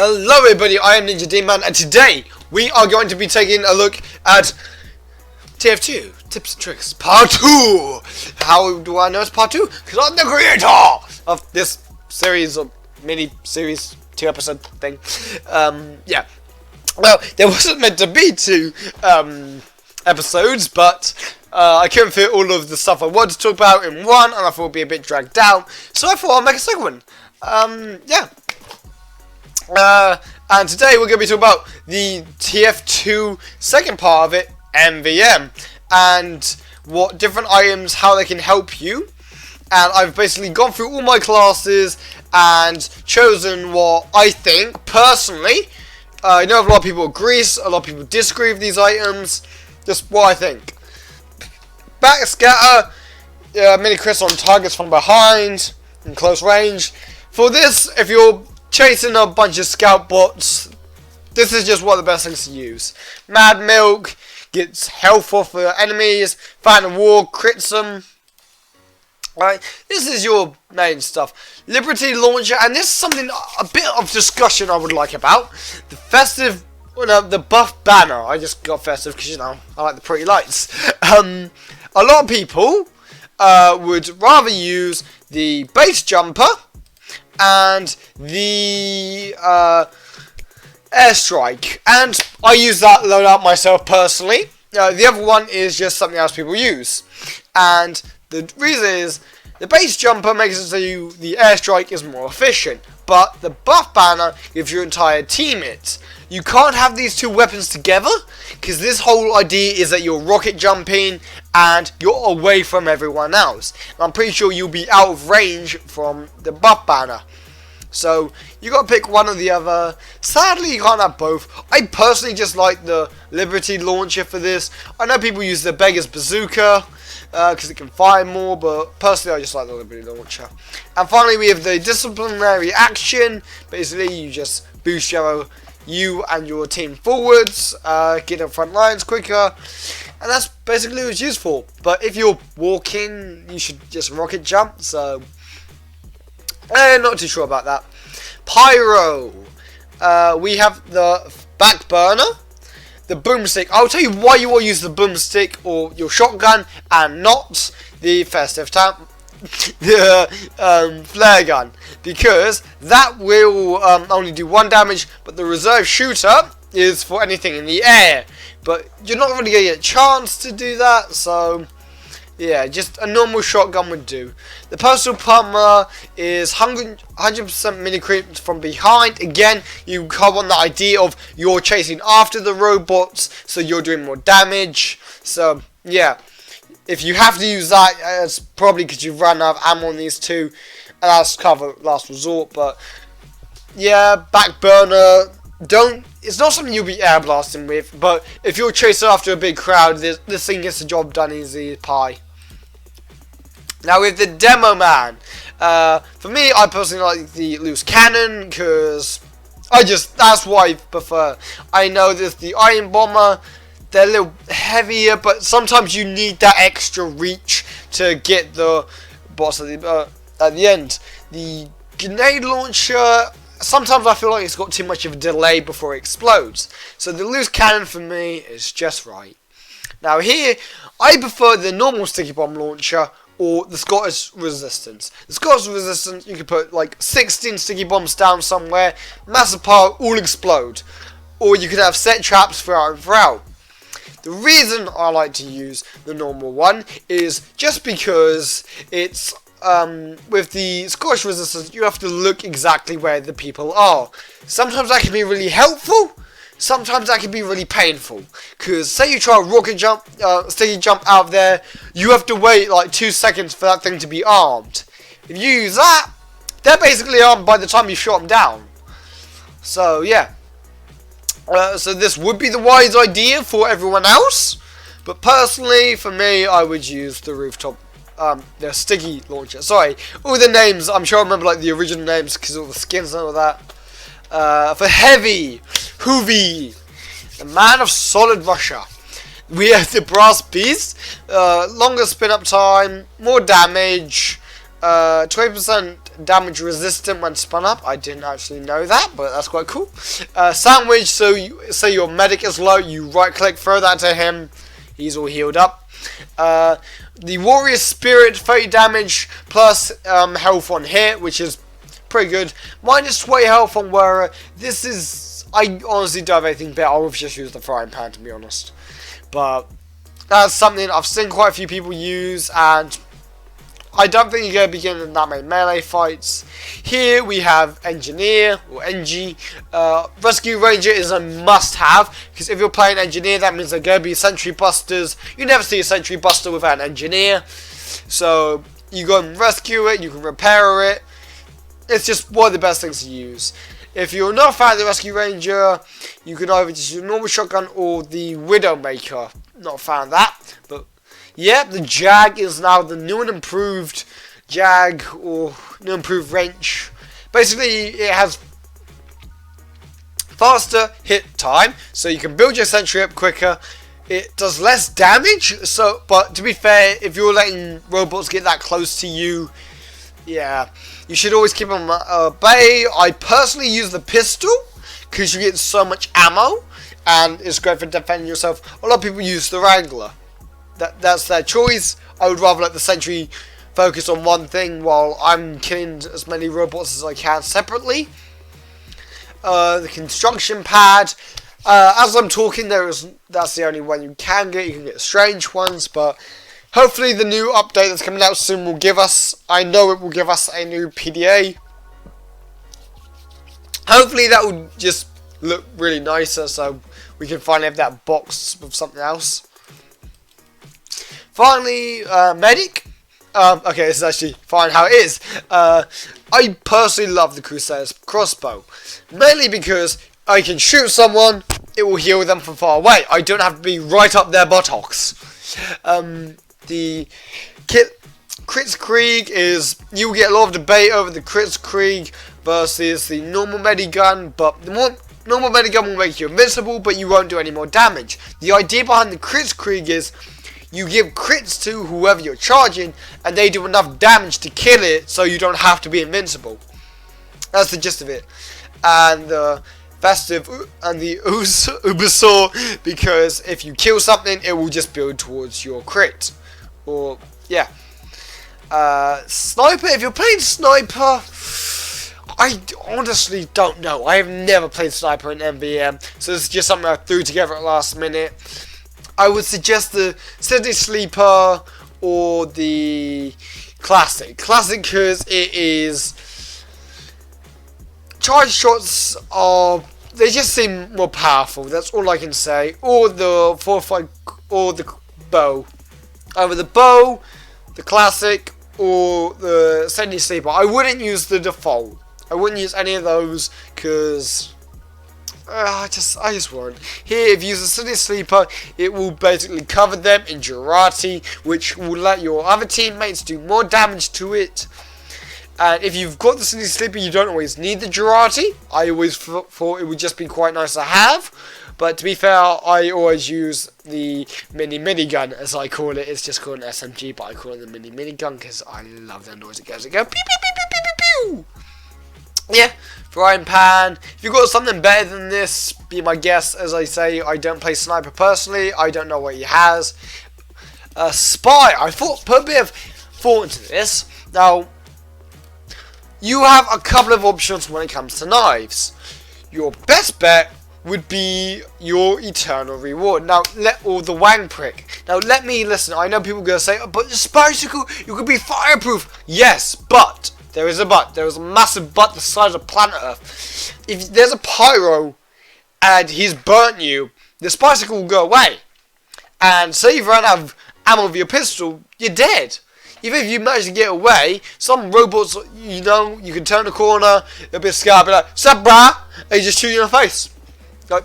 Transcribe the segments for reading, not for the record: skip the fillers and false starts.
Hello everybody, I am Ninja D-Man, and today we are going to be taking a look at TF2 Tips and Tricks Part 2. How do I know it's Part 2? Because I'm the creator of this series, or mini-series, 2-episode thing. Yeah. Well, there wasn't meant to be 2 episodes, but I couldn't fit all of the stuff I wanted to talk about in one, and I thought it would be a bit dragged down, so I thought I'll make a second one. Yeah. And today we're going to be talking about the TF2 second part of it, MVM, and what different items, how they can help you. And I've basically gone through all my classes and chosen what I think, personally. I know a lot of people agree, a lot of people disagree with these items, just what I think. Back scatter, mini crits on targets from behind, in close range. For this, if you're chasing a bunch of scout bots, this is just one of the best things to use. Mad Milk gets health off for enemies. Phantom War crits them. Right, this is your main stuff. Liberty Launcher, and this is something, a bit of discussion I would like about. The festive, the buff banner. I just got festive because, you know, I like the pretty lights. A lot of people would rather use the base jumper and the airstrike, and I use that loadout myself personally. The other one is just something else people use, and the reason is the base jumper makes it so the airstrike is more efficient, but the buff banner gives your entire team it. You can't have these two weapons together, because this whole idea is that you're rocket jumping and you're away from everyone else. And I'm pretty sure you'll be out of range from the buff banner. So you got to pick one or the other. Sadly, you can't have both. I personally just like the Liberty Launcher for this. I know people use the Beggar's Bazooka because it can fire more, but personally I just like the Liberty Launcher. And finally we have the Disciplinary Action. Basically you just boost you and your team forwards, get on front lines quicker, and that's basically what it's used for. But if you're walking, you should just rocket jump, so not too sure about that. Pyro, we have the back burner, the boomstick. I'll tell you why you will use the boomstick or your shotgun and not the festive tap, the flare gun, because that will only do 1 damage, but the reserve shooter is for anything in the air, but you're not really going to get a chance to do that, so yeah, just a normal shotgun would do. The Postal Pummer is 100% mini creep from behind. Again, you come on the idea of you're chasing after the robots, so you're doing more damage. So yeah, if you have to use that, it's probably because you've run out of ammo on these two, and that's kind of last resort. But yeah, back burner, it's not something you'll be air blasting with, but if you're chasing after a big crowd, this thing gets the job done easy as pie. Now with the Demo Man, for me, I personally like the loose cannon, because that's what I prefer. I know there's the Iron Bomber, they're a little heavier, but sometimes you need that extra reach to get the boss at the end. The Grenade Launcher, sometimes I feel like it's got too much of a delay before it explodes. So the loose cannon for me is just right. Now here, I prefer the normal Sticky Bomb Launcher or the Scottish Resistance. The Scottish Resistance, you can put like 16 sticky bombs down somewhere, massive pile, all explode. Or you could have set traps throughout and throughout. The reason I like to use the normal one is just because it's with the Scottish Resistance, you have to look exactly where the people are. Sometimes that can be really helpful, sometimes that can be really painful. Because say you try a rocket jump, sticky jump out there, you have to wait like 2 seconds for that thing to be armed. If you use that, they're basically armed by the time you shot them down. So yeah. So this would be the wise idea for everyone else, but personally, for me, I would use the rooftop, the sticky launcher. Sorry, all the names, I'm sure I remember like the original names because all the skins and all that. For Heavy, Hoovy, the Man of Solid Russia, we have the Brass Beast, longer spin up time, more damage, 20% damage resistant when spun up. I didn't actually know that, but that's quite cool. Sandwich, so you say your medic is low, you right click, throw that to him, he's all healed up. The warrior spirit, 30 damage plus health on hit, which is pretty good. Minus 20 health on wearer. This is, I honestly don't have anything better. I would have just used the frying pan, to be honest, but that's something I've seen quite a few people use, and I don't think you're going to be getting that many melee fights. Here we have Engineer, or NG. Rescue Ranger is a must-have, because if you're playing Engineer, that means there are going to be Sentry Busters. You never see a Sentry Buster without an Engineer. So, you go and rescue it, you can repair it. It's just one of the best things to use. If you're not a fan of the Rescue Ranger, you can either just use a normal shotgun or the Widowmaker. Not a fan of that, but yeah, the Jag is now the new and improved Jag, or new improved wrench. Basically, it has faster hit time, so you can build your sentry up quicker. It does less damage, so, but to be fair, if you're letting robots get that close to you, yeah, you should always keep them at bay. I personally use the pistol, because you get so much ammo, and it's great for defending yourself. A lot of people use the Wrangler. That's their choice. I would rather let the sentry focus on one thing while I'm killing as many robots as I can separately. The construction pad. As I'm talking, that's the only one you can get. You can get strange ones, but hopefully the new update that's coming out soon will give us, I know it will give us a new PDA. Hopefully that will just look really nicer, so we can finally have that box with something else. Finally, medic. Okay, this is actually fine how it is. I personally love the Crusader's crossbow, mainly because I can shoot someone, it will heal them from far away. I don't have to be right up their buttocks. The Kritzkrieg is, you will get a lot of debate over the Kritzkrieg versus the normal medigun, but the normal medigun will make you invincible, but you won't do any more damage. The idea behind the Kritzkrieg is you give crits to whoever you're charging, and they do enough damage to kill it, so you don't have to be invincible. That's the gist of it. And the Festive and the Ubersaw, because if you kill something, it will just build towards your crit. Or, yeah. Sniper, if you're playing Sniper, I honestly don't know. I have never played Sniper in MBM, so this is just something I threw together at last minute. I would suggest the City Sleeper or the Classic. Classic because it is, charge shots are, they just seem more powerful. That's all I can say. Or the 4.5 or the bow. Either the bow, the Classic, or the City Sleeper. I wouldn't use the default. I wouldn't use any of those because I just won't. Here, if you use a City Sleeper, it will basically cover them in Jurati, which will let your other teammates do more damage to it. And if you've got the City Sleeper, you don't always need the Jurati. I always thought it would just be quite nice to have. But to be fair, I always use the mini-gun, as I call it. It's just called an SMG, but I call it the mini-gun because I love the noise it goes. It goes pew, pew, pew, pew, pew, pew. Yeah, frying pan. If you've got something better than this, be my guest. As I say, I don't play Sniper personally. I don't know what he has. Spy. I put a bit of thought into this. Now, you have a couple of options when it comes to knives. Your best bet would be your eternal reward. Now, the wang prick. Now, let me listen. I know people are going to say, oh, but the bicycle, you could be fireproof. Yes, but. There is a but. There is a massive but the size of planet Earth. If there's a pyro and he's burnt you, the bicycle will go away. And say you've run out of ammo with your pistol, you're dead. Even if you manage to get away, some robots, you know, you can turn the corner, they'll be scared, be like, sup brah? And they just shoot you in the face. Like,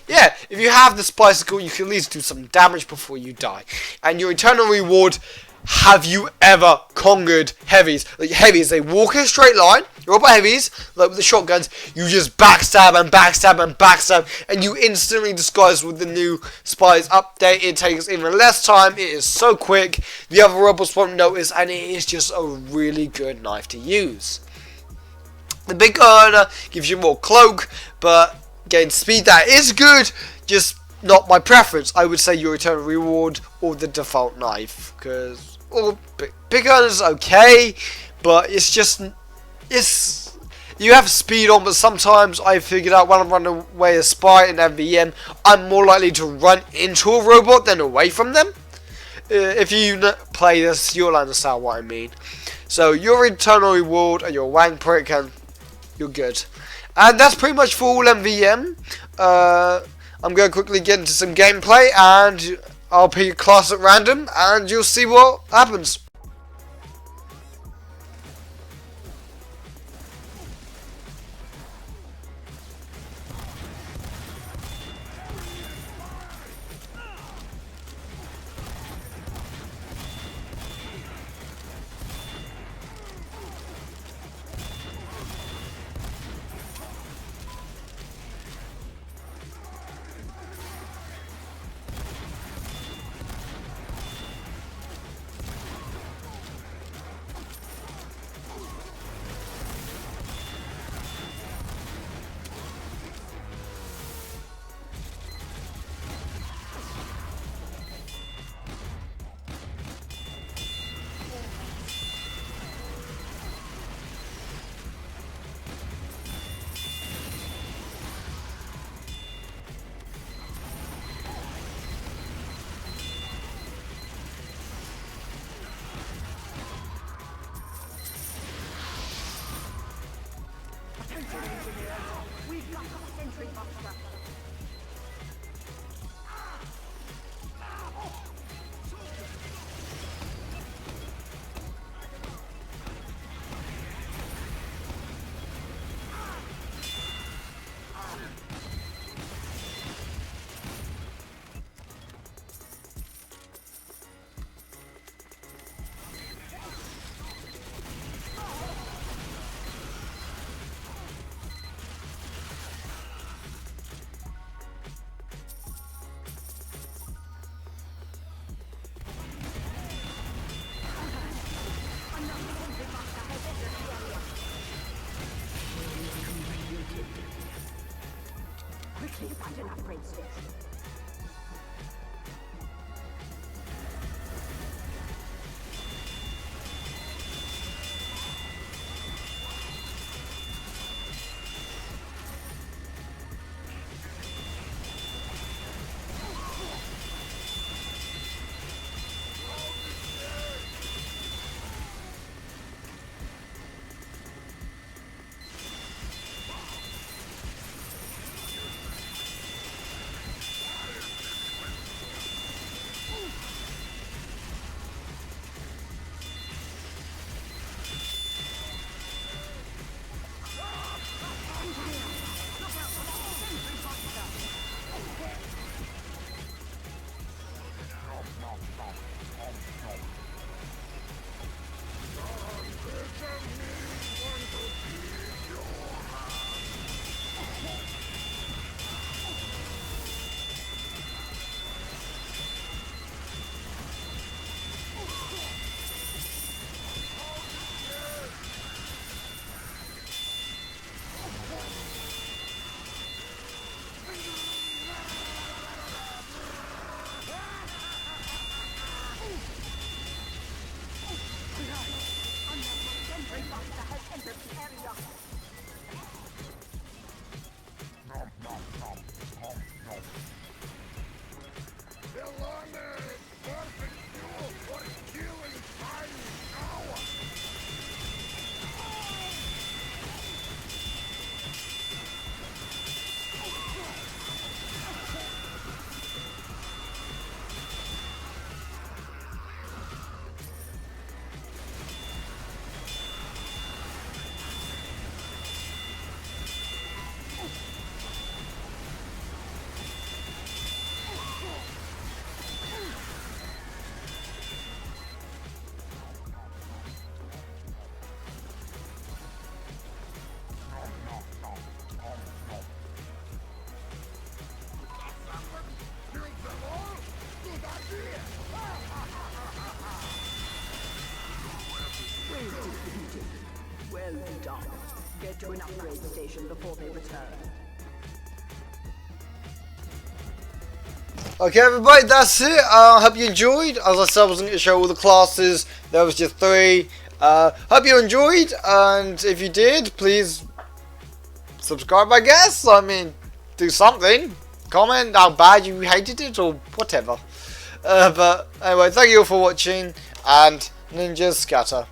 yeah, if you have this bicycle, you can at least do some damage before you die. And your eternal reward, have you ever conquered heavies? Like heavies, they walk in a straight line. Robot heavies, like with the shotguns, you just backstab and backstab and backstab, and you instantly disguise with the new Spies update. It takes even less time. It is so quick. The other robots won't notice, and it is just a really good knife to use. The big earner gives you more cloak, but getting speed, that is good, just not my preference. I would say your eternal reward or the default knife, because big earner's okay, but it's you have speed on, but sometimes I figured out when I'm running away a spy in MVM, I'm more likely to run into a robot than away from them. If you play this, you'll understand what I mean. So your eternal reward and your wang prick, and you're good. And that's pretty much for all MVM. I'm going to quickly get into some gameplay, and I'll pick a class at random, and you'll see what happens. We've got a sentry buster. Quickly find an upgrade station. Well done. Get to an upgrade station before they return. Okay, everybody, that's it. I hope you enjoyed. As I said, I wasn't going to show all the classes. There was just 3. Hope you enjoyed, and if you did, please subscribe, I guess. I mean, do something. Comment how bad you hated it, or whatever. But anyway, thank you all for watching, and ninjas scatter.